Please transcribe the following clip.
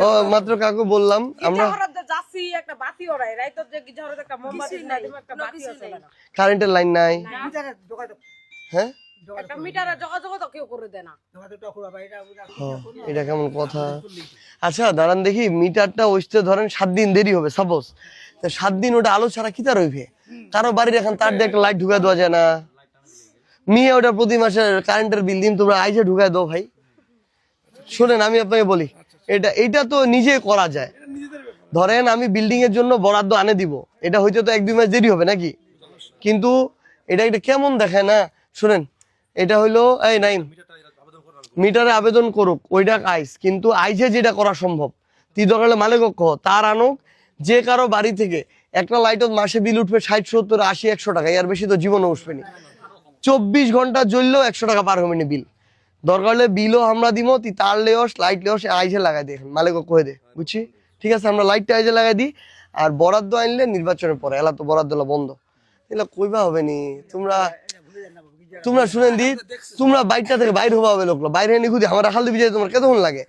ও মাত্র কাকু বললাম আমরা কারেন্টের লাইন নাই। হ্যাঁ এটা কেমন কথা? আচ্ছা দাঁড়ান দেখি, মিটারটা ওইতে ধরেন 7 দিন দেরি হবে সাপোজ, 7 দিন ওটা আলো ছাড়া কিতা রইবে? কারো বাড়ির এখন তার দিয়ে একটা লাইট ঢুকা দেওয়া যায় না? মিয়া ওটা প্রতি মাসে কারেন্টের বিল দিন, তোমরা আইসে ঢুকায় দাও ভাই। শোনেন আমি আপনাকে বলি, এটা তো নিজে করা যায়। ধরেন আমি বিল্ডিং এর জন্য বরাদ্দ আনে দিব, এটা হইতে তো 1-2 মাস দেরি হবে নাকি? কিন্তু এটা কেমন দেখায় না। শুনেন এটা হইলো এই নাইম মিটারে আবেদন করুক, ওইটা আইস, কিন্তু আইসে যেটা করা সম্ভব তি দরকার মালিক তার আনুক। যে কারো বাড়ি থেকে একটা লাইটত মাসে বিল উঠবে 60-70-80-100 টাকা, এর বেশি তো জীবনে উঠবে না। 24 ঘন্টা জ্বললেও 100 টাকা পার হবে না বিল। দরকার হলে বিলও আমরা দিব, তুই তার লেওস লাইট লেওস আইসে লাগাই দে, মালিক কয়ে দে, বুঝছি? ঠিক আছে আমরা লাইটটা আইসে লাগাই দিই। আর বরাদ্দ আনলে নির্বাচনের পরে এলা তো বরাদ্দ বন্ধ, এগুলা কইবা হবে নি। তোমরা শুনেন দি, তোমরা বাইকটা থেকে বাইরে হবা হবে লোকগুলো বাইরে নিয়ে খুঁজে আমার হালদি বিজয় তোমার কতক্ষণ লাগে?